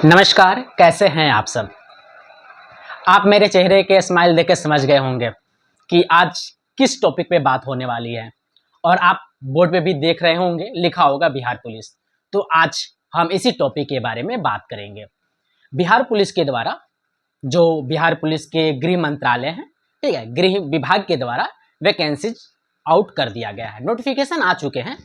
नमस्कार, कैसे हैं आप सब। आप मेरे चेहरे के स्माइल देख के समझ गए होंगे कि आज किस टॉपिक पे बात होने वाली है। और आप बोर्ड पे भी देख रहे होंगे, लिखा होगा बिहार पुलिस। तो आज हम इसी टॉपिक के बारे में बात करेंगे। बिहार पुलिस के द्वारा, जो बिहार पुलिस के गृह मंत्रालय है, ठीक है, गृह विभाग के द्वारा वैकेंसीज आउट कर दिया गया है, नोटिफिकेशन आ चुके हैं।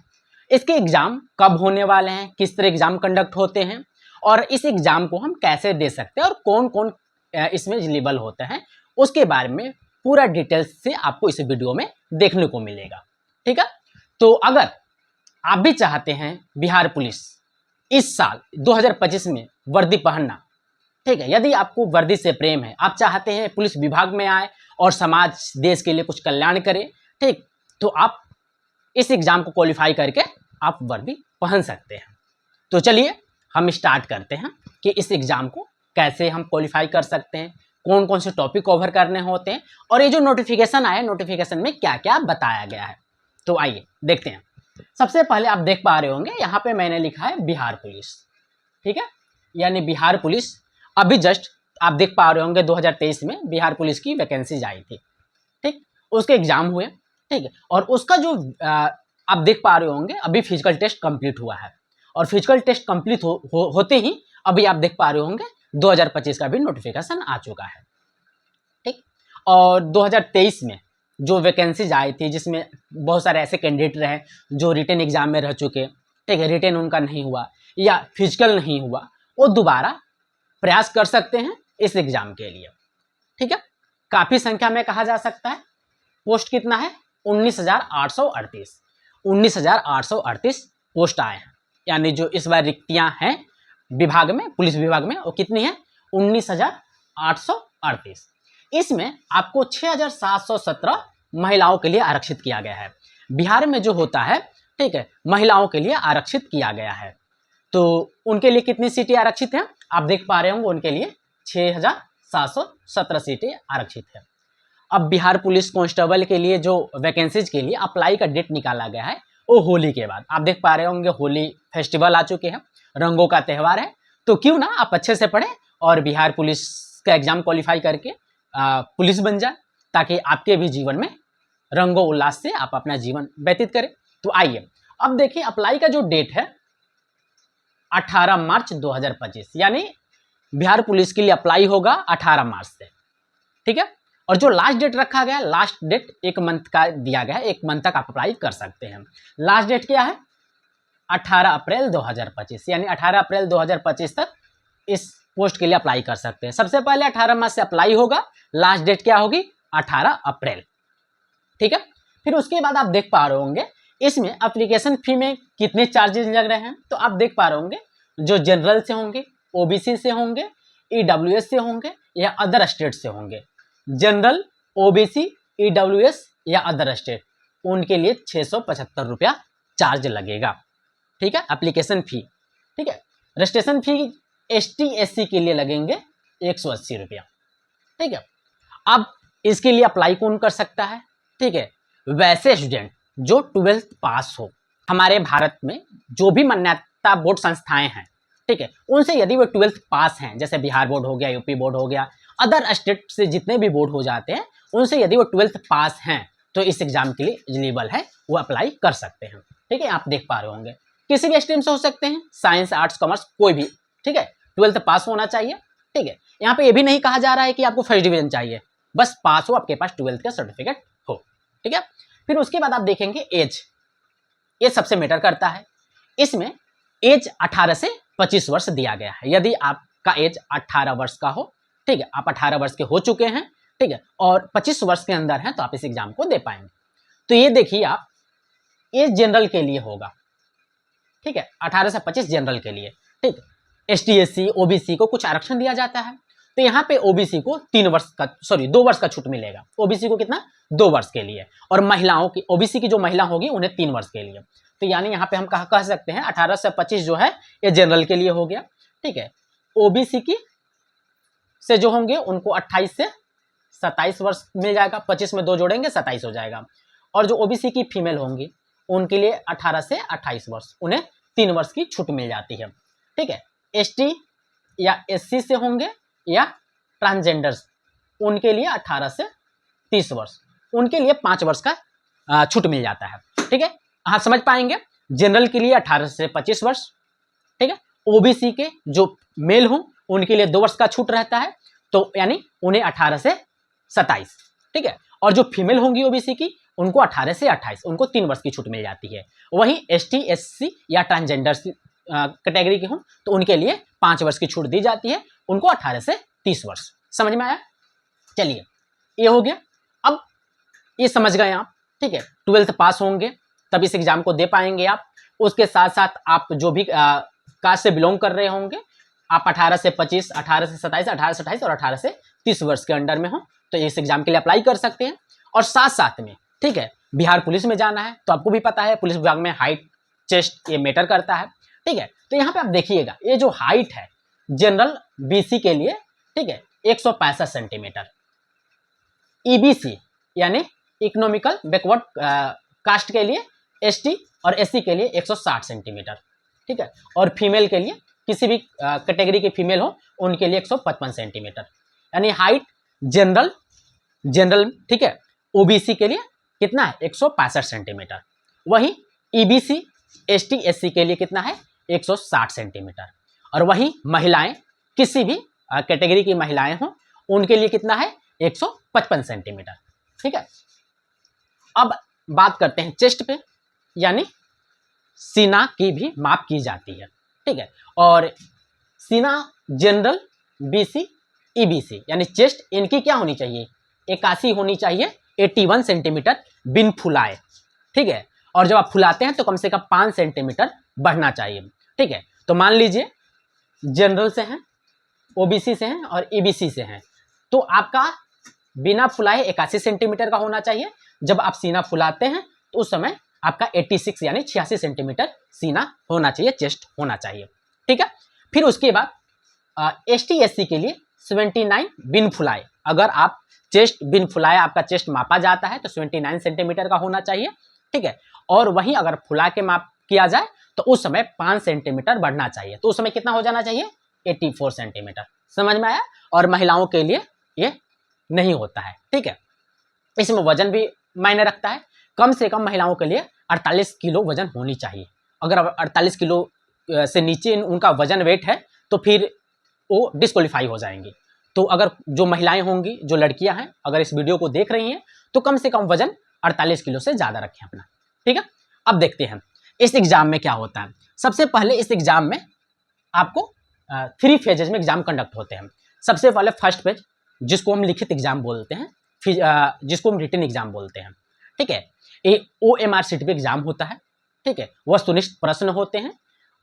इसके एग्ज़ाम कब होने वाले हैं, किस तरह एग्ज़ाम कंडक्ट होते हैं और इस एग्ज़ाम को हम कैसे दे सकते हैं और कौन कौन इसमें एलिजिबल होते हैं, उसके बारे में पूरा डिटेल्स से आपको इस वीडियो में देखने को मिलेगा। ठीक है, तो अगर आप भी चाहते हैं बिहार पुलिस इस साल 2025 में वर्दी पहनना, ठीक है, यदि आपको वर्दी से प्रेम है, आप चाहते हैं पुलिस विभाग में आए और समाज देश के लिए कुछ कल्याण करे, ठीक, तो आप इस एग्ज़ाम को क्वालिफाई करके आप वर्दी पहन सकते हैं। तो चलिए हम स्टार्ट करते हैं कि इस एग्ज़ाम को कैसे हम क्वालिफाई कर सकते हैं, कौन कौन से टॉपिक कवर करने होते हैं और ये जो नोटिफिकेशन आया, नोटिफिकेशन में क्या क्या बताया गया है। तो आइए देखते हैं। सबसे पहले आप देख पा रहे होंगे यहाँ पे मैंने लिखा है बिहार पुलिस, ठीक है, यानी बिहार पुलिस अभी जस्ट आप देख पा रहे होंगे 2023 में बिहार पुलिस की वैकेंसीज आई थी, ठीक, उसके एग्ज़ाम हुए, ठीक है, और उसका जो आप देख पा रहे होंगे अभी फिजिकल टेस्ट कंप्लीट हुआ है और फिजिकल टेस्ट कंप्लीट होते ही अभी आप देख पा रहे होंगे 2025 का भी नोटिफिकेशन आ चुका है, ठीक। और 2023 में जो वैकेंसीज आई थी, जिसमें बहुत सारे ऐसे कैंडिडेट रहे जो रिटन एग्जाम में रह चुके, ठीक है, रिटन उनका नहीं हुआ या फिजिकल नहीं हुआ, वो दोबारा प्रयास कर सकते हैं इस एग्ज़ाम के लिए, ठीक है। काफ़ी संख्या में कहा जा सकता है। पोस्ट कितना है? 19,838 19,838 पोस्ट आए हैं, यानी जो इस बार रिक्तियां हैं विभाग में, पुलिस विभाग में, वो कितनी है? 19,838। इसमें आपको 6,717 महिलाओं के लिए आरक्षित किया गया है। बिहार में जो होता है, ठीक है, महिलाओं के लिए आरक्षित किया गया है। तो उनके लिए कितनी सीटें आरक्षित हैं? आप देख पा रहे होंगे उनके लिए 6,717 सीटें आरक्षित है। अब बिहार पुलिस कांस्टेबल के लिए जो वैकेंसीज के लिए अप्लाई का डेट निकाला गया है, वो होली के बाद। आप देख पा रहे होंगे होली फेस्टिवल आ चुके हैं, रंगों का त्यौहार है, तो क्यों ना आप अच्छे से पढ़ें और बिहार पुलिस का एग्जाम क्वालिफाई करके पुलिस बन जाए, ताकि आपके भी जीवन में रंगों उल्लास से आप अपना जीवन व्यतीत करें। तो आइए अब देखिए, अप्लाई का जो डेट है 18 मार्च 2025, यानी बिहार पुलिस के लिए अप्लाई होगा 18 मार्च से, ठीक है। और जो लास्ट डेट रखा गया है, लास्ट डेट 1 मंथ का दिया गया है, 1 मंथ तक आप अप्लाई कर सकते हैं। लास्ट डेट क्या है? 18 अप्रैल 2025, यानी 18 अप्रैल 2025 तक इस पोस्ट के लिए अप्लाई कर सकते हैं। सबसे पहले 18 मार्च से अप्लाई होगा, लास्ट डेट क्या होगी? 18 अप्रैल, ठीक है। फिर उसके बाद आप देख पा रहे होंगे इसमें एप्लीकेशन फी में कितने चार्जेस लग रहे हैं। तो आप देख पा रहे होंगे जो जनरल से होंगे, ओबीसी से होंगे, ईडब्ल्यूएस से होंगे या अदर स्टेट से होंगे। जनरल, ओबीसी, ईडब्ल्यूएस या अदर स्टेट, उनके लिए 675 रुपया चार्ज लगेगा, ठीक है, एप्लीकेशन फी, ठीक है। रजिस्ट्रेशन फी एसटी एससी के लिए लगेंगे 180 रुपया, ठीक है। अब इसके लिए अप्लाई कौन कर सकता है? ठीक है, वैसे स्टूडेंट जो 12th पास हो। हमारे भारत में जो भी मान्यता बोर्ड संस्थाएं हैं, ठीक है, उनसे यदि वो 12th पास हैं, जैसे बिहार बोर्ड हो गया, यूपी बोर्ड हो गया, अदर स्टेट से जितने भी बोर्ड हो जाते हैं, उनसे यदि वो 12th पास हैं तो इस एग्जाम के लिए एलिजिबल है, वो अप्लाई कर सकते हैं, ठीक है। आप देख पा रहे होंगे किसी भी स्ट्रीम से हो सकते हैं, साइंस, आर्ट्स, कॉमर्स, कोई भी, ठीक है, 12th पास होना चाहिए, ठीक है। यहाँ पे ये भी नहीं कहा जा रहा है कि आपको फर्स्ट डिवीजन चाहिए, बस पास हो, आपके पास 12th का सर्टिफिकेट हो, ठीक है। फिर उसके बाद आप देखेंगे एज, ये सबसे मैटर करता है। इसमें एज 18 से 25 वर्ष दिया गया है। यदि आपका एज 18 वर्ष का हो, ठीक है, आप 18 वर्ष के हो चुके हैं, ठीक है, और 25 वर्ष के अंदर हैं, तो आप इस एग्जाम को दे पाएंगे। तो ये देखिए, आप एज जनरल के लिए होगा, ठीक है, 18 से 25 जनरल के लिए, ठीक है। एसटी एससी ओबीसी को कुछ आरक्षण दिया जाता है, तो यहाँ पे ओबीसी को 2 वर्ष का छूट मिलेगा। ओबीसी को कितना? 2 वर्ष के लिए। और महिलाओं की, ओबीसी की जो महिला होगी उन्हें 3 वर्ष के लिए। तो यानी यहाँ पे हम कह सकते हैं 18 से 25 जो है ये जनरल के लिए हो गया, ठीक है। ओबीसी की से जो होंगे उनको 28 से 27 वर्ष मिल जाएगा, 25 में 2 जोड़ेंगे 27 हो जाएगा। और जो ओबीसी की फीमेल होंगी उनके लिए 18 से 28 वर्ष, उन्हें 3 वर्ष की छूट मिल जाती है, ठीक है। एसटी या SC से होंगे या ट्रांसजेंडर्स, उनके लिए 18 से 30 वर्ष, उनके लिए 5 वर्ष का छूट मिल जाता है। ठीक है, हाँ समझ पाएंगे। जनरल के लिए 18 से 25 वर्ष, ठीक है। OBC के जो मेल हों उनके लिए 2 वर्ष का छूट रहता है, तो यानी उन्हें 18 से 27, ठीक है। और जो फीमेल होंगी OBC की, उनको 18 से 28, उनको 3 वर्ष की छूट मिल जाती है। वहीं ST SC या ट्रांसजेंडर कैटेगरी के हों तो उनके लिए 5 वर्ष की छूट दी जाती है, उनको 18 से 30 वर्ष। समझ में आया? चलिए, ये हो गया। अब ये समझ गए आप, ठीक है। 12th पास होंगे तब इस एग्जाम को दे पाएंगे आप। उसके साथ साथ आप जो भी कास्ट से बिलोंग कर रहे होंगे, आप 18 से 25, 18 से 27, 18 से 28 और 18 से 30 वर्ष के अंडर में हो तो इस एग्जाम के लिए अप्लाई कर सकते हैं। और साथ साथ में, ठीक है, बिहार पुलिस में जाना है तो आपको भी पता है पुलिस विभाग में हाइट, चेस्ट ये मैटर करता है, ठीक है। तो यहाँ पे आप देखिएगा, ये जो हाइट है जनरल BC के लिए, ठीक है, 165 सेंटीमीटर, EBC यानी इकोनॉमिकल बैकवर्ड कास्ट के लिए, ST और SC के लिए 160 सेंटीमीटर, ठीक है। और फीमेल के लिए, किसी भी कैटेगरी के फीमेल हो उनके लिए 155 सेंटीमीटर, यानी हाइट जनरल, ठीक है, OBC के लिए कितना है 165 सेंटीमीटर। वहीं EBC ST SC के लिए कितना है 160 सेंटीमीटर। और वहीं महिलाएं, किसी भी कैटेगरी की महिलाएं हों उनके लिए कितना है 155 सेंटीमीटर, ठीक है। अब बात करते हैं चेस्ट पे, यानी सीना की भी माप की जाती है, ठीक है। और सीना जनरल BC EBC यानी चेस्ट, इनकी क्या होनी चाहिए 81 होनी चाहिए, 81 सेंटीमीटर बिन फुलाए, ठीक है। और जब आप फुलाते हैं तो कम से कम 5 सेंटीमीटर बढ़ना चाहिए, ठीक है। तो मान लीजिए जनरल से हैं, OBC से हैं और EBC से हैं, तो आपका बिना फुलाए 81 सेंटीमीटर का होना चाहिए। जब आप सीना फुलाते हैं तो उस समय आपका 86 यानी 86 सेंटीमीटर सीना होना चाहिए, चेस्ट होना चाहिए, ठीक है। फिर उसके बाद ST SC के लिए 79 बिन फुलाए, अगर आप चेस्ट बिन फुलाए आपका चेस्ट मापा जाता है तो 79 सेंटीमीटर का होना चाहिए, ठीक है। और वहीं अगर फुला के माप किया जाए तो उस समय 5 सेंटीमीटर बढ़ना चाहिए, तो उस समय कितना हो जाना चाहिए 84 सेंटीमीटर। समझ में आया? और महिलाओं के लिए ये नहीं होता है, ठीक है। इसमें वजन भी मायने रखता है, कम से कम महिलाओं के लिए 48 किलो वजन होनी चाहिए। अगर 48 किलो से नीचे उनका वजन वेट है तो फिर वो डिस्क्वालीफाई हो जाएंगी। तो अगर जो महिलाएं होंगी, जो लड़कियां हैं, अगर इस वीडियो को देख रही हैं तो कम से कम वजन 48 किलो से ज़्यादा रखें अपना, ठीक है। अब देखते हैं इस एग्जाम में क्या होता है। सबसे पहले इस एग्जाम में आपको 3 फेजेज में एग्जाम कंडक्ट होते हैं। सबसे पहले फर्स्ट फेज, जिसको हम लिखित एग्जाम बोलते हैं, जिसको हम रिटन एग्जाम बोलते हैं, ठीक है। ये OMR शीट पे एग्जाम होता है, ठीक है। वस्तुनिष्ठ प्रश्न होते हैं।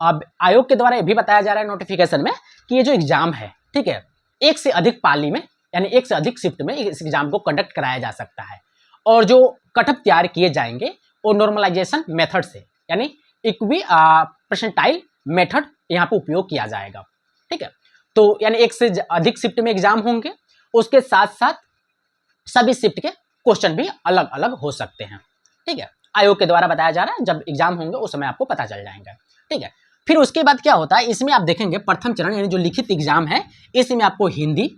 अब आयोग के द्वारा ये भी बताया जा रहा है नोटिफिकेशन में कि ये जो एग्जाम है, ठीक है, एक से अधिक पाली में यानी एक से अधिक शिफ्ट में इस एग्जाम को कंडक्ट कराया जा सकता है। और जो कटअप तैयार किए जाएंगे वो नॉर्मलाइजेशन मेथड से, यानी इक्वी परसेंटाइल मेथड यहाँ पे उपयोग किया जाएगा, ठीक है। तो यानी एक से अधिक शिफ्ट में एग्जाम होंगे, उसके साथ साथ सभी शिफ्ट के क्वेश्चन भी अलग अलग हो सकते हैं, ठीक है। आयोग के द्वारा बताया जा रहा है, जब एग्जाम होंगे उस समय आपको पता चल जाएगा, ठीक है। फिर उसके बाद क्या होता है, इसमें आप देखेंगे प्रथम चरण यानी जो लिखित एग्जाम है, इसमें आपको Hindi,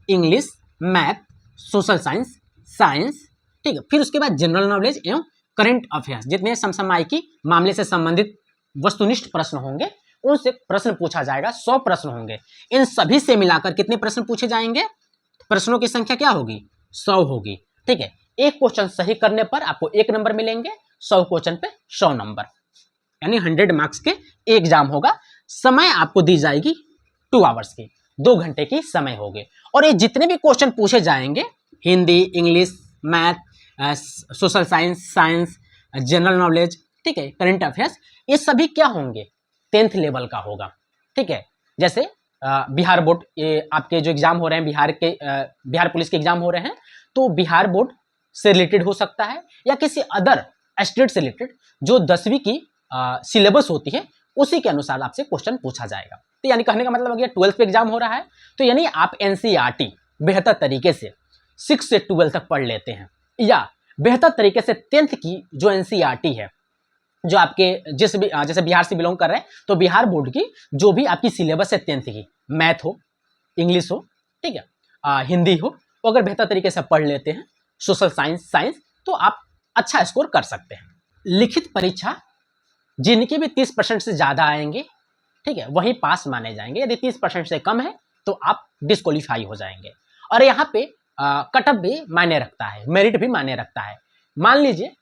English, math, social science, ठीक है। फिर उसके बाद जनरल नॉलेज एवं करंट अफेयर्स, जितने समसामयिकी मामले से संबंधित वस्तुनिष्ठ प्रश्न होंगे उनसे प्रश्न पूछा जाएगा। 100 प्रश्न होंगे, इन सभी से मिलाकर कितने प्रश्न पूछे जाएंगे, प्रश्नों की संख्या क्या होगी 100 होगी, ठीक है। एक क्वेश्चन सही करने पर आपको 1 नंबर मिलेंगे, 100 क्वेश्चन पे 100 नंबर, यानी 100 मार्क्स के एग्जाम होगा। समय आपको दी जाएगी 2 आवर्स की, 2 घंटे की समय होगी। और ये जितने भी क्वेश्चन पूछे जाएंगे, Hindi, English, math, social science, general knowledge, ठीक है, करंट अफेयर्स, ये सभी क्या होंगे 10th लेवल का होगा, ठीक है। जैसे बिहार बोर्ड, ये आपके जो एग्जाम हो रहे हैं बिहार पुलिस के एग्जाम हो रहे हैं, तो बिहार बोर्ड से रिलेटेड हो सकता है या किसी अदर स्टेट से रिलेटेड जो 10वीं की सिलेबस होती है उसी के अनुसार आपसे क्वेश्चन पूछा जाएगा। तो यानी कहने का मतलब हो गया 12th पे एग्जाम हो रहा है तो यानी आप NCERT बेहतर तरीके से 6 से 12 तक पढ़ लेते हैं, या बेहतर तरीके से 10th की जो NCERT है, जो आपके जैसे बिहार से बिलोंग कर रहे हैं तो बिहार बोर्ड की जो भी आपकी सिलेबस है 10th की, मैथ हो, इंग्लिश हो, ठीक है, हिंदी हो, वो अगर बेहतर तरीके से पढ़ लेते हैं, सोशल साइंस, तो आप अच्छा स्कोर कर सकते हैं। लिखित परीक्षा जिनके भी 30% से ज़्यादा आएंगे, ठीक है, वही पास माने जाएंगे। यदि 30% से कम है तो आप डिस्क्वालीफाई हो जाएंगे। और यहाँ पे कट ऑफ भी मायने रखता है, मेरिट भी मायने रखता है। मान लीजिए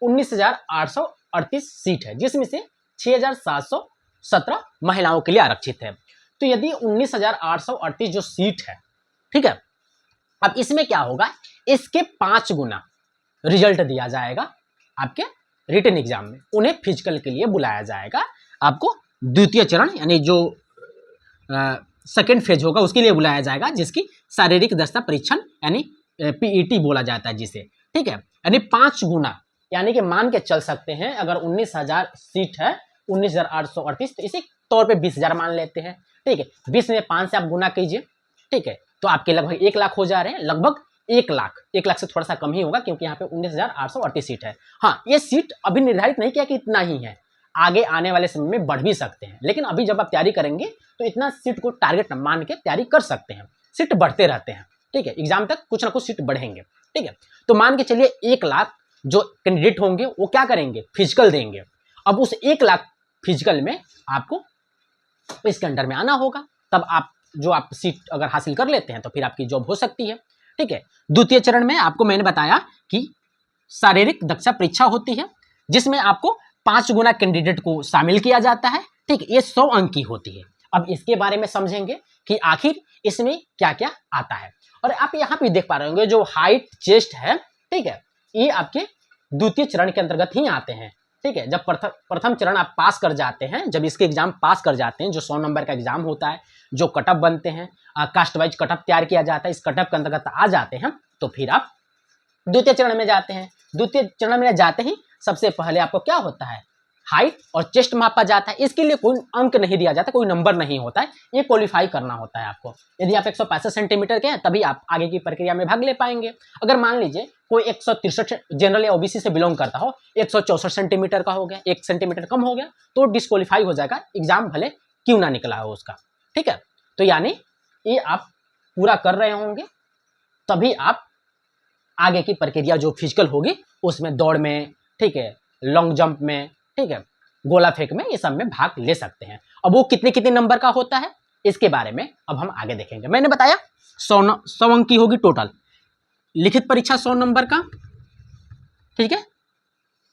19,838 सीट है, जिसमें से 6,717 महिलाओं के लिए आरक्षित है। तो यदि 19,838 जो सीट है, ठीक है, अब इसमें क्या होगा, इसके 5 गुना रिजल्ट दिया जाएगा आपके रिटन एग्जाम में। उन्हें फिजिकल के लिए बुलाया जाएगा, आपको द्वितीय चरण यानी जो सेकेंड फेज होगा उसके लिए बुलाया जाएगा, जिसकी शारीरिक दक्षता परीक्षण यानी पीईटी बोला जाता है जिसे, ठीक है। यानी 5 गुना, यानी कि मान के चल सकते हैं अगर 19,000 सीट है, 19,838, तो इसी तौर पे 20,000 मान लेते हैं, ठीक है। 20 में 5 से आप गुना कीजिए, ठीक है, तो आपके लगभग 1 लाख हो जा रहे हैं, लगभग 1 लाख से थोड़ा सा कम ही होगा, क्योंकि यहाँ पे 19,838 सीट है। हाँ, ये सीट अभी निर्धारित नहीं किया कि इतना ही है, आगे आने वाले समय में बढ़ भी सकते हैं, लेकिन अभी जब आप तैयारी करेंगे तो इतना सीट को टारगेट मान के तैयारी कर सकते हैं। सीट बढ़ते रहते हैं, ठीक है, एग्जाम तक कुछ ना कुछ सीट बढ़ेंगे, ठीक है। तो मान के चलिए 1 लाख जो कैंडिडेट होंगे वो क्या करेंगे, फिजिकल देंगे। अब उस 1 लाख फिजिकल में आपको इसके अंडर में आना होगा, तब आप सीट अगर हासिल कर लेते हैं तो फिर आपकी जॉब हो सकती है, ठीक है। द्वितीय चरण में आपको मैंने बताया कि शारीरिक दक्षता परीक्षा होती है, जिसमें आपको 5 गुना कैंडिडेट को शामिल किया जाता है, ठीक है। ये 100 अंक की होती है। अब इसके बारे में समझेंगे कि आखिर इसमें क्या क्या आता है। और आप यहाँ पे देख पा रहे होंगे जो हाइट, चेस्ट है, ठीक है, ये आपके द्वितीय चरण के अंतर्गत ही आते हैं, ठीक है। जब प्रथम चरण आप पास कर जाते हैं, जब इसके एग्जाम पास कर जाते हैं, जो 100 नंबर का एग्जाम होता है, जो कटअप बनते हैं, कास्ट वाइज कटअप तैयार किया जाता है, इस कटअप के अंतर्गत आ जाते हैं, तो फिर आप द्वितीय चरण में जाते हैं। द्वितीय चरण में जाते ही सबसे पहले आपको क्या होता है, हाइट और चेस्ट मापा जाता है। इसके लिए कोई अंक नहीं दिया जाता, कोई नंबर नहीं होता है, ये क्वालिफाई करना होता है आपको। यदि आप 165 सेंटीमीटर के हैं तभी आप आगे की प्रक्रिया में भाग ले पाएंगे। अगर मान लीजिए कोई 163 जनरल या ओबीसी से बिलोंग करता हो, 164 सेंटीमीटर का हो गया, 1 सेंटीमीटर कम हो गया, तो डिस्क्वालीफाई हो जाएगा, एग्जाम भले क्यों ना निकला हो उसका, ठीक है। तो यानी ये आप पूरा कर रहे होंगे, तभी आप आगे की प्रक्रिया जो फिजिकल होगी उसमें दौड़ में, ठीक है, लॉन्ग जंप में, ठीक है, गोला फेंक में, ये सब में भाग ले सकते हैं। अब वो कितने कितने नंबर का होता है इसके बारे में अब हम आगे देखेंगे। मैंने बताया 100 अंक की होगी टोटल, लिखित परीक्षा 100 नंबर का, ठीक है।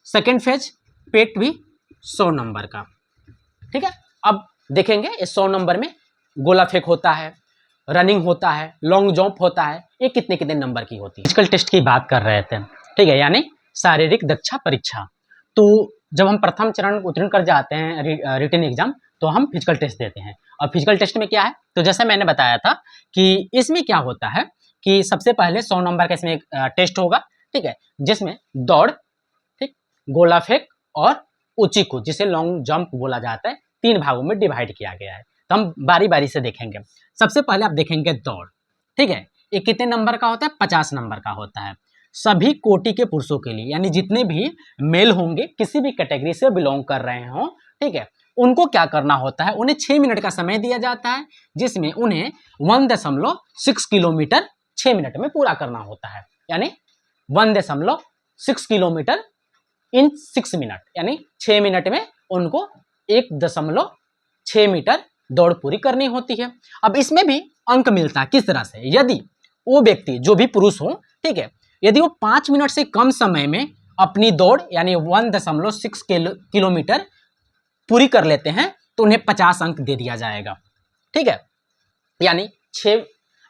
सेकेंड फेज पेट भी 100 नंबर का, ठीक है। अब देखेंगे इस 100 नंबर में गोला फेंक होता है, रनिंग होता है, लॉन्ग जंप होता है, ये कितने कितने नंबर की होती है। फिजिकल टेस्ट की बात कर रहे थे, ठीक है, यानी शारीरिक दक्षता परीक्षा। तो जब हम प्रथम चरण उत्तीर्ण कर जाते हैं रिटन एग्जाम, तो हम फिजिकल टेस्ट देते हैं। और फिजिकल टेस्ट में क्या है, तो जैसे मैंने बताया था कि इसमें क्या होता है कि सबसे पहले 100 नंबर का इसमें एक टेस्ट होगा, ठीक है, जिसमें दौड़, ठीक, गोला फेंक और ऊंची कूद, जिसे लॉन्ग जंप बोला जाता है, 3 भागों में डिवाइड किया गया है। तो हम बारी बारी से देखेंगे। सबसे पहले आप देखेंगे दौड़, ठीक है, ये कितने नंबर का होता है, 50 नंबर का होता है। सभी कोटि के पुरुषों के लिए, यानी जितने भी मेल होंगे, किसी भी कैटेगरी से बिलोंग कर रहे हो, ठीक है, उनको क्या करना होता है, उन्हें 6 मिनट का समय दिया जाता है, जिसमें उन्हें 1.6 किलोमीटर 6 मिनट में पूरा करना होता है। यानी 1.6 किलोमीटर इन 6 मिनट, यानी 6 मिनट में उनको 1.6 मीटर दौड़ पूरी करनी होती है। अब इसमें भी अंक मिलता है, किस तरह से, यदि वो व्यक्ति जो भी पुरुष हो, ठीक है, यदि वो 5 मिनट से कम समय में अपनी दौड़ यानी 1.6 किलोमीटर पूरी कर लेते हैं तो उन्हें 50 अंक दे दिया जाएगा, ठीक है। यानी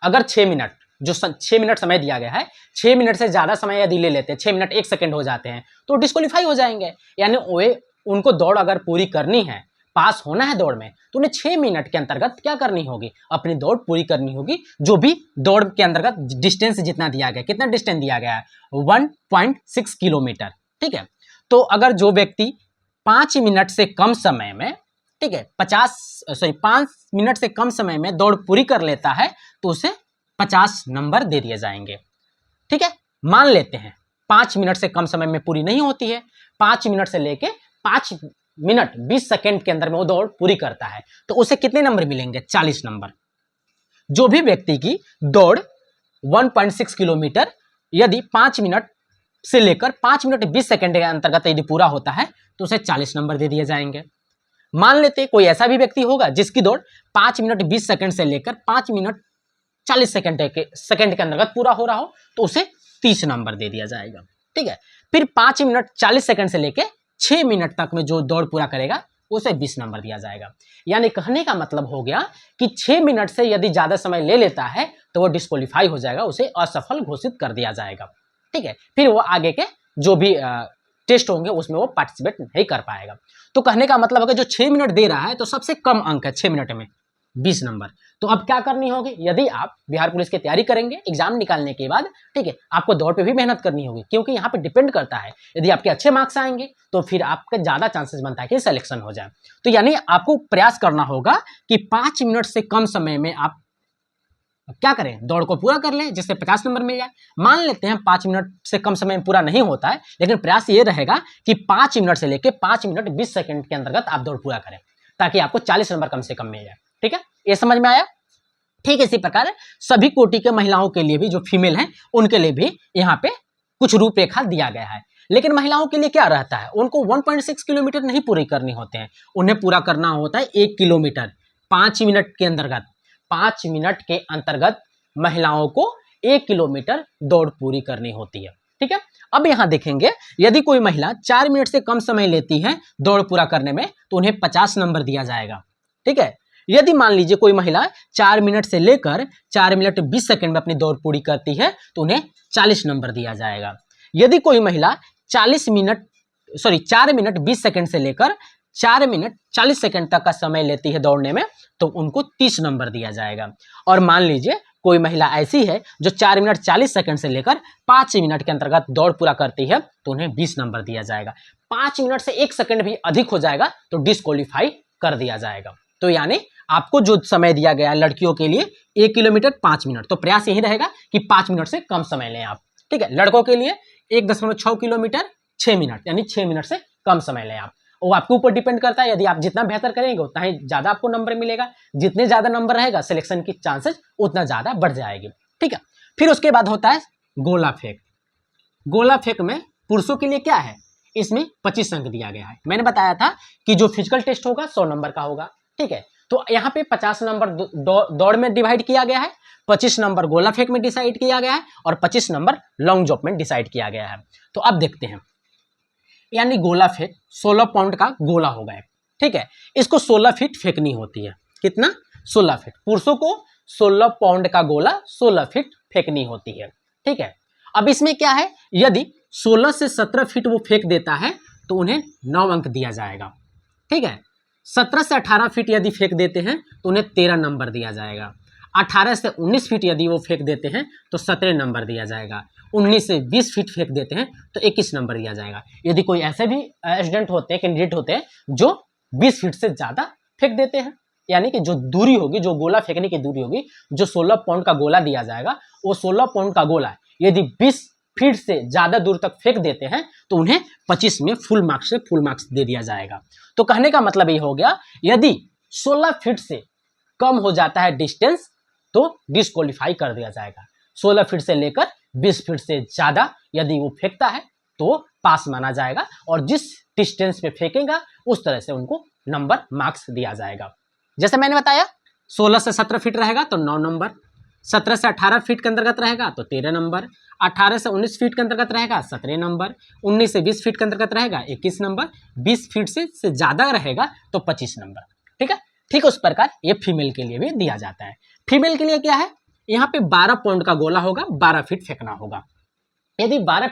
अगर 6 मिनट, जो 6 मिनट समय दिया गया है, 6 मिनट से ज़्यादा समय यदि ले लेते हैं, 6 मिनट 1 सेकेंड हो जाते हैं, तो डिस्क्वालीफाई हो जाएंगे। यानी उनको दौड़ अगर पूरी करनी है, पास होना है दौड़ में, तो उन्हें 6 मिनट के अंतर्गत क्या करनी होगी, अपनी दौड़ पूरी करनी होगी। जो भी दौड़ के अंतर्गत डिस्टेंस जितना दिया गया, कितना डिस्टेंस दिया गया है, 1.6 किलोमीटर, ठीक है। तो अगर जो व्यक्ति 5 मिनट से कम समय में, ठीक है, 5 मिनट से कम समय में दौड़ पूरी कर लेता है तो उसे 50 नंबर दे दिए जाएंगे, ठीक है। मान लेते हैं 5 मिनट से कम समय में पूरी नहीं होती है, 5 मिनट से लेके 5 मिनट 20 सेकंड के अंदर में वो दौड़ पूरी करता है तो उसे कितने नंबर मिलेंगे? 40 नंबर। जो भी व्यक्ति की दौड़ 1.6 किलोमीटर यदि 5 मिनट से लेकर 5 मिनट 20 सेकंड के अंतर्गत यदि पूरा होता है तो उसे 40 नंबर दे दिए जाएंगे। मान लेते कोई ऐसा भी व्यक्ति होगा जिसकी दौड़ 5 मिनट 20 सेकंड से लेकर 5 मिनट 40 सेकंड के अंतर्गत पूरा हो रहा हो तो उसे 30 नंबर दे दिया जाएगा। ठीक है, फिर 5 मिनट 40 सेकंड से लेकर 6 मिनट तक में जो दौड़ पूरा करेगा उसे 20 नंबर दिया जाएगा। यानी कहने का मतलब हो गया कि 6 मिनट से यदि ज्यादा समय ले लेता है तो वो डिस्क्वालीफाई हो जाएगा, उसे असफल घोषित कर दिया जाएगा। ठीक है, फिर वो आगे के जो भी टेस्ट होंगे उसमें वो पार्टिसिपेट नहीं कर पाएगा। तो कहने का मतलब है कि जो 6 मिनट दे रहा है तो सबसे कम अंक है 6 मिनट में 20 नंबर। तो अब क्या करनी होगी? यदि आप बिहार पुलिस की तैयारी करेंगे एग्जाम निकालने के बाद, ठीक है, आपको दौड़ पे भी मेहनत करनी होगी, क्योंकि यहाँ पे डिपेंड करता है यदि आपके अच्छे मार्क्स आएंगे तो फिर आपका ज्यादा चांसेस बनता है कि सिलेक्शन हो जाए। तो यानी आपको प्रयास करना होगा कि 5 मिनट से कम समय में आप क्या करें, दौड़ को पूरा कर लें जिससे 50 नंबर मिल जाए। मान लेते हैं 5 मिनट से कम समय में पूरा नहीं होता है, लेकिन प्रयास ये रहेगा कि 5 मिनट से लेकर 5 मिनट 20 सेकंड के अंतर्गत आप दौड़ पूरा करें ताकि आपको 40 नंबर कम से कम मिल जाए। ठीक है, ये समझ में आया? ठीक है, इसी प्रकार सभी कोटि के महिलाओं के लिए भी, जो फीमेल हैं उनके लिए भी यहाँ पे कुछ रूपरेखा दिया गया है। लेकिन महिलाओं के लिए क्या रहता है, उनको 1.6 किलोमीटर नहीं पूरी करनी होते हैं, उन्हें पूरा करना होता है 1 किलोमीटर 5 मिनट के अंतर्गत। 5 मिनट के अंतर्गत महिलाओं को 1 किलोमीटर दौड़ पूरी करनी होती है। ठीक है, अब यहां देखेंगे यदि कोई महिला 4 मिनट से कम समय लेती है दौड़ पूरा करने में तो उन्हें 50 नंबर दिया जाएगा। ठीक है, यदि मान लीजिए कोई महिला 4 मिनट से लेकर 4 मिनट 20 सेकंड में अपनी दौड़ पूरी करती है तो उन्हें 40 नंबर दिया जाएगा। यदि कोई महिला 4 मिनट 20 सेकंड से लेकर 4 मिनट 40 सेकंड तक का समय लेती है दौड़ने में तो उनको 30 नंबर दिया जाएगा। और मान लीजिए कोई महिला ऐसी है जो 4 मिनट 40 सेकंड से लेकर 5 मिनट के अंतर्गत दौड़ पूरा करती है तो उन्हें 20 नंबर दिया जाएगा। 5 मिनट से 1 सेकंड भी अधिक हो जाएगा तो डिस्क्वालीफाई कर दिया जाएगा। तो यानी आपको जो समय दिया गया है लड़कियों के लिए 1 किलोमीटर 5 मिनट, तो प्रयास यही रहेगा कि 5 मिनट से कम समय लें आप। ठीक है, लड़कों के लिए 1.6 किलोमीटर 6 मिनट, यानी 6 मिनट से कम समय लें आप। वो आपके ऊपर डिपेंड करता है, यदि आप जितना बेहतर करेंगे उतना ही ज्यादा आपको नंबर मिलेगा, जितने ज्यादा नंबर रहेगा सिलेक्शन की चांसेस उतना ज्यादा बढ़ जाएगी। ठीक है, फिर उसके बाद होता है गोला फेंक। गोला फेंक में पुरुषों के लिए क्या है, इसमें 25 अंक दिया गया है। मैंने बताया था कि जो फिजिकल टेस्ट होगा 100 नंबर का होगा। ठीक है, तो यहाँ पे 50 नंबर दौड़ में डिवाइड किया गया है, 25 नंबर गोला फेंक में डिसाइड किया गया है और 25 नंबर लॉन्ग जंप में डिसाइड किया गया है। तो अब देखते हैं, यानी गोला फेंक 16 पाउंड का गोला होगा एक। ठीक है, इसको 16 फीट फेंकनी होती है। कितना? 16 फीट। पुरुषों को 16 पाउंड का गोला 16 फीट फेंकनी होती है। ठीक है, अब इसमें क्या है, यदि 16 से 17 फीट वो फेंक देता है तो उन्हें 9 अंक दिया जाएगा। ठीक है, 17 से 18 फीट यदि फेंक देते हैं तो उन्हें 13 नंबर दिया जाएगा। 18 से 19 फीट यदि वो फेंक देते हैं तो 17 नंबर दिया जाएगा। 19 से 20 फीट फेंक देते हैं तो 21 नंबर दिया जाएगा। यदि कोई ऐसे भी एस्टूडेंट होते हैं, कैंडिडेट होते हैं जो 20 फीट से ज़्यादा फेंक देते हैं, यानी कि जो दूरी होगी, जो गोला फेंकने की दूरी होगी, जो 16 पाउंड का गोला दिया जाएगा वो 16 पाउंड का गोला यदि 20 फीट से ज़्यादा दूर तक फेंक देते हैं तो उन्हें 25 में फुल मार्क्स दे दिया जाएगा। तो कहने का मतलब ये हो गया, यदि 16 फीट से कम हो जाता है डिस्टेंस तो डिस्क्वालीफाई कर दिया जाएगा। 16 फीट से लेकर 20 फीट से ज़्यादा यदि वो फेंकता है तो पास माना जाएगा, और जिस डिस्टेंस पे फेंकेगा उस तरह से उनको नंबर मार्क्स दिया जाएगा। जैसे मैंने बताया 16 से 17 फीट रहेगा तो 9 नंबर, 17 से 18 फीट के अंतर्गत रहेगा तो 13 नंबर, 18 से 19 फीट के अंतर्गत रहेगा 17 नंबर, 19 से 20 फीट के अंतर्गत रहेगा 21 नंबर, 20 फीट से ज़्यादा रहेगा तो 25 नंबर। ठीक है, ठीक उस प्रकार ये फीमेल के लिए भी दिया जाता है। फीमेल के लिए क्या है, यहाँ पे 12 पाउंड का गोला होगा, 12 फीट फेंकना होगा। यदि 12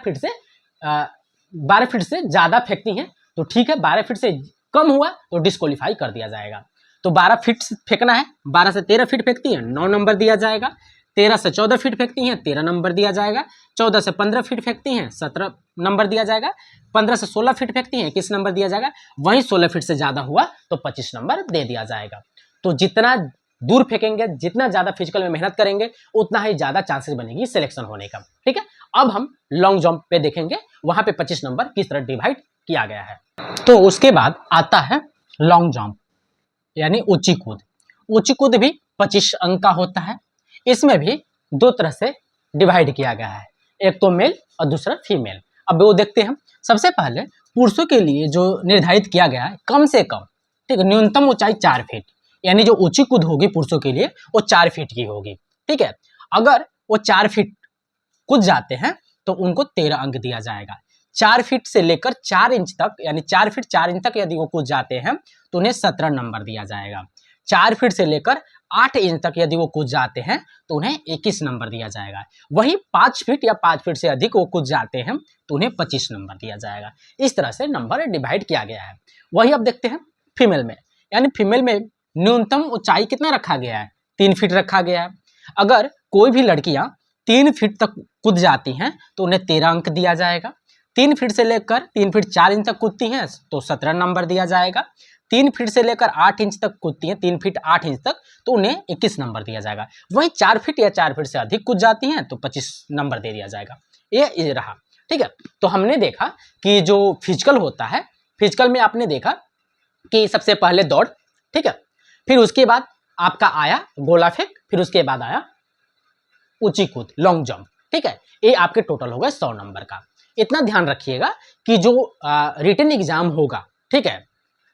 फीट से ज़्यादा फेंकती हैं तो ठीक है, 12 फीट से कम हुआ तो डिस्क्वालीफाई कर दिया जाएगा। तो 12 फीट फेंकना है, 12 से 13 फीट फेंकती है 9 नंबर दिया जाएगा, 13 से 14 फीट फेंकती हैं 13 नंबर दिया जाएगा, 14 से 15 फीट फेंकती हैं 17 नंबर दिया जाएगा, 15 से 16 फीट फेंकती हैं 21 नंबर दिया जाएगा, वहीं 16 फीट से ज़्यादा हुआ तो 25 नंबर दे दिया जाएगा। तो जितना दूर फेंकेंगे, जितना ज़्यादा फिजिकल में मेहनत करेंगे उतना ही ज़्यादा चांसेस बनेगी सिलेक्शन होने का। ठीक है, अब हम लॉन्ग जंप पे देखेंगे, वहाँ पे 25 नंबर किस तरह डिवाइड किया गया है। तो उसके बाद आता है लॉन्ग जंप यानी ऊंची कूद। ऊंची कूद भी 25 अंक का होता है। इसमें भी दो तरह से डिवाइड किया गया है, एक तो मेल और दूसरा फीमेल। अब वो देखते हैं। सबसे पहले पुरुषों के लिए जो निर्धारित किया गया है कम से कम, ठीक है, न्यूनतम ऊंचाई 4 फीट, यानी जो ऊंची कूद होगी पुरुषों के लिए वो 4 फीट की होगी। ठीक है, अगर वो 4 फीट कूद जाते हैं तो उनको 13 अंक दिया जाएगा। 4 फीट से लेकर 4 इंच तक, यानी 4 फीट 4 इंच तक यदि वो कूद जाते हैं तो उन्हें 17 नंबर दिया जाएगा। 4 फीट से लेकर 8 इंच तक यदि वो कूद जाते हैं तो उन्हें 21 नंबर दिया जाएगा। वहीं 5 फीट या 5 फीट से अधिक वो कूद जाते हैं तो उन्हें 25 नंबर दिया जाएगा। इस तरह से नंबर डिवाइड किया गया है। वही अब देखते हैं फीमेल में, यानी फीमेल में न्यूनतम ऊंचाई कितना रखा गया है, 3 फीट रखा गया है। अगर कोई भी लड़कियां 3 फीट तक कूद जाती हैं तो उन्हें 13 अंक दिया जाएगा। 3 फीट से लेकर 3 फीट 4 इंच तक कूदती हैं तो 17 नंबर दिया जाएगा। 3 फीट से लेकर 8 इंच तक कूदती हैं, 3 फीट 8 इंच तक, तो उन्हें 21 नंबर दिया जाएगा। वहीं 4 फीट या 4 फीट से अधिक कूद जाती हैं तो 25 नंबर दे दिया जाएगा। ये रहा। ठीक है, तो हमने देखा कि जो फिजिकल होता है, फिजिकल में आपने देखा कि सबसे पहले दौड़, ठीक है, फिर उसके बाद आपका आया गोला फेंक, फिर उसके बाद आया ऊंची कूद लॉन्ग जंप। ठीक है, ये आपके टोटल हो गए 100 नंबर का। इतना ध्यान रखिएगा कि जो रिटन एग्जाम होगा, ठीक है,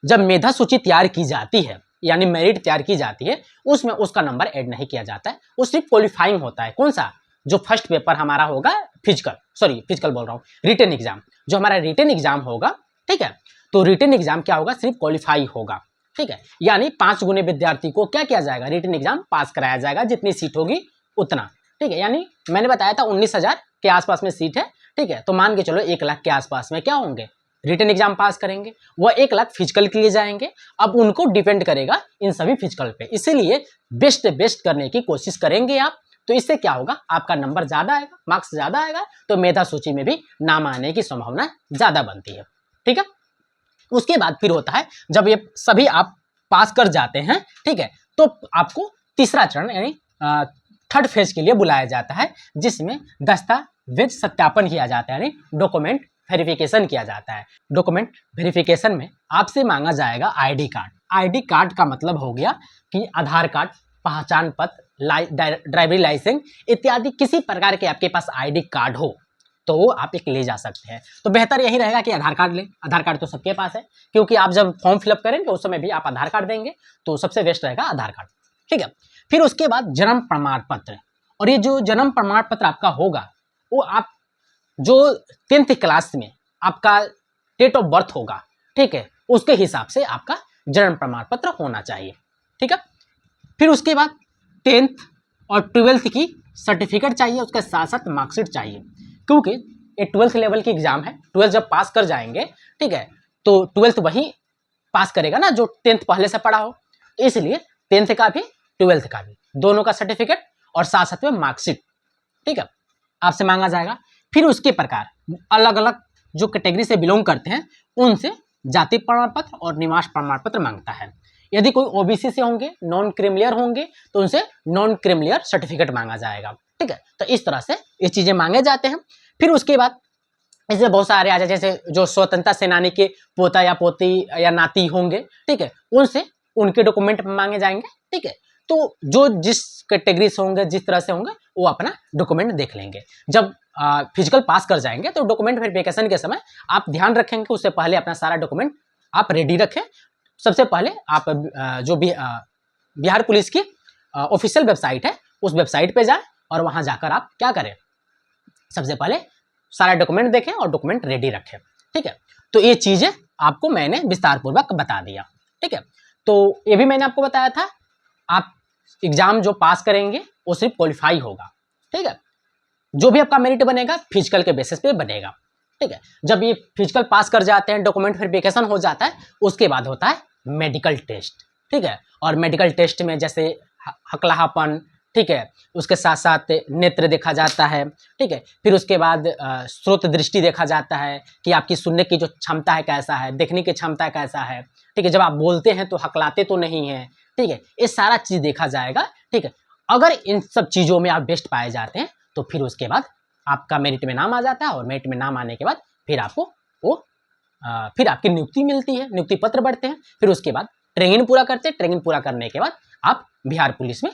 जब मेधा सूची तैयार की जाती है यानी मेरिट तैयार की जाती है, उसमें उसका नंबर ऐड नहीं किया जाता है। वो सिर्फ क्वालिफाइंग होता है। कौन सा? जो फर्स्ट पेपर हमारा होगा फिजिकल बोल रहा हूँ, रिटन एग्जाम, जो हमारा रिटन एग्जाम होगा, ठीक है, तो रिटन एग्जाम क्या होगा, सिर्फ क्वालिफाई होगा। ठीक है, यानी 5 गुने विद्यार्थी को क्या किया जाएगा, रिटन एग्जाम पास कराया जाएगा, जितनी सीट होगी उतना। ठीक है, यानी मैंने बताया था 19,000 के आसपास में सीट है। ठीक है, तो मान के चलो 1 लाख के आसपास में क्या होंगे, रिटन एग्जाम पास करेंगे। वह 1 लाख फिजिकल के लिए जाएंगे। अब उनको डिपेंड करेगा इन सभी फिजिकल पे, इसीलिए बेस्ट करने की कोशिश करेंगे आप। तो इससे क्या होगा, आपका नंबर ज्यादा आएगा, मार्क्स ज्यादा आएगा, तो मेधा सूची में भी नाम आने की संभावना ज्यादा बनती है। ठीक है, उसके बाद फिर होता है जब ये सभी आप पास कर जाते हैं, ठीक है, तो आपको तीसरा चरण यानी थर्ड फेज के लिए बुलाया जाता है, जिसमें दस्तावेज सत्यापन किया जाता है, यानी डॉक्यूमेंट वेरिफिकेशन किया जाता है। डॉक्यूमेंट वेरिफिकेशन में आपसे मांगा जाएगा आईडी कार्ड। आईडी कार्ड का मतलब हो गया कि आधार कार्ड, पहचान पत्र, ड्राइवरी लाइसेंस इत्यादि किसी प्रकार के आपके पास आईडी कार्ड हो तो वो आप एक ले जा सकते हैं। तो बेहतर यही रहेगा कि आधार कार्ड लें। आधार कार्ड तो सबके पास है, क्योंकि आप जब फॉर्म फिलअप करेंगे उस समय भी आप आधार कार्ड देंगे, तो सबसे बेस्ट रहेगा आधार कार्ड। ठीक है, फिर उसके बाद जन्म प्रमाण पत्र। और ये जो जन्म प्रमाण पत्र आपका होगा, वो आप जो 10th क्लास में आपका डेट ऑफ बर्थ होगा, ठीक है, उसके हिसाब से आपका जन्म प्रमाण पत्र होना चाहिए। ठीक है, फिर उसके बाद 10th और 12th की सर्टिफिकेट चाहिए, उसके साथ साथ मार्कशीट चाहिए, क्योंकि ये 12th लेवल की एग्जाम है। 12th जब पास कर जाएंगे, ठीक है, तो 12th वही पास करेगा ना जो 10th पहले से पढ़ा हो, तो इसलिए 10th का भी 12th का भी दोनों का सर्टिफिकेट और साथ साथ में मार्कशीट, ठीक है, आपसे मांगा जाएगा। फिर उसके प्रकार अलग अलग जो कैटेगरी से बिलोंग करते हैं उनसे जाति प्रमाण पत्र और निवास प्रमाण पत्र मांगता है। यदि कोई ओबीसी से होंगे, नॉन क्रीमिलियर होंगे, तो उनसे नॉन क्रीमिलियर सर्टिफिकेट मांगा जाएगा। ठीक है, तो इस तरह से ये चीजें मांगे जाते हैं। फिर उसके बाद इसमें बहुत सारे आ जाए, जैसे जो स्वतंत्रता सेनानी के पोता या पोती या नाती होंगे, ठीक है, उनसे उनके डॉक्यूमेंट मांगे जाएंगे। ठीक है, तो जो जिस कैटेगरी से होंगे, जिस तरह से होंगे, वो अपना डॉक्यूमेंट देख लेंगे। जब फिजिकल पास कर जाएंगे तो डॉक्यूमेंट वेरिफिकेशन के समय आप ध्यान रखेंगे, उससे पहले अपना सारा डॉक्यूमेंट आप रेडी रखें। सबसे पहले आप जो भी बिहार पुलिस की ऑफिशियल वेबसाइट है, उस वेबसाइट पे जाएं और वहां जाकर आप क्या करें, सबसे पहले सारा डॉक्यूमेंट देखें और डॉक्यूमेंट रेडी रखें। ठीक है, तो ये चीजें आपको मैंने विस्तार पूर्वक बता दिया। ठीक है, तो ये भी मैंने आपको बताया था, आप एग्जाम जो पास करेंगे वो सिर्फ क्वालिफाई होगा। ठीक है, जो भी आपका मेरिट बनेगा फिजिकल के बेसिस पे बनेगा। ठीक है, जब ये फिजिकल पास कर जाते हैं, डॉक्यूमेंट वेरिफिकेशन हो जाता है, उसके बाद होता है मेडिकल टेस्ट। ठीक है, और मेडिकल टेस्ट में जैसे हकलाहापन, ठीक है, उसके साथ साथ नेत्र देखा जाता है। ठीक है, फिर उसके बाद स्रोत दृष्टि देखा जाता है कि आपकी सुनने की जो क्षमता है कैसा है, देखने की क्षमता कैसा है। ठीक है, जब आप बोलते हैं तो हकलाते तो नहीं है। ठीक है, ये सारा चीज देखा जाएगा। ठीक है, अगर इन सब चीजों में आप बेस्ट पाए जाते हैं तो फिर उसके बाद आपका मेरिट में नाम आ जाता है, और मेरिट में नाम आने के बाद फिर आपको वो फिर आपकी नियुक्ति मिलती है, नियुक्ति पत्र बढ़ते हैं, फिर उसके बाद ट्रेनिंग पूरा करते हैं, ट्रेनिंग पूरा करने के बाद आप बिहार पुलिस में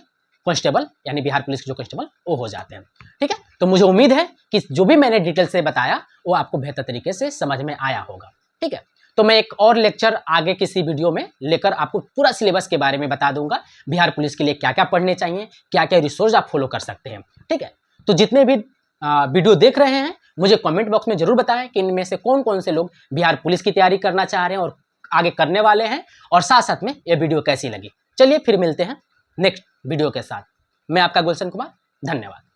कांस्टेबल यानी बिहार पुलिस के जो कांस्टेबल वो हो जाते हैं। ठीक है, तो मुझे उम्मीद है कि जो भी मैंने डिटेल से बताया वो आपको बेहतर तरीके से समझ में आया होगा। ठीक है, तो मैं एक और लेक्चर आगे किसी वीडियो में लेकर आपको पूरा सिलेबस के बारे में बता दूंगा, बिहार पुलिस के लिए क्या क्या पढ़ने चाहिए, क्या क्या रिसोर्स आप फॉलो कर सकते हैं। ठीक है, तो जितने भी वीडियो देख रहे हैं मुझे कमेंट बॉक्स में जरूर बताएं कि इनमें से कौन कौन से लोग बिहार पुलिस की तैयारी करना चाह रहे हैं और आगे करने वाले हैं, और साथ साथ में ये वीडियो कैसी लगी। चलिए फिर मिलते हैं नेक्स्ट वीडियो के साथ। मैं आपका गुलशन कुमार, धन्यवाद।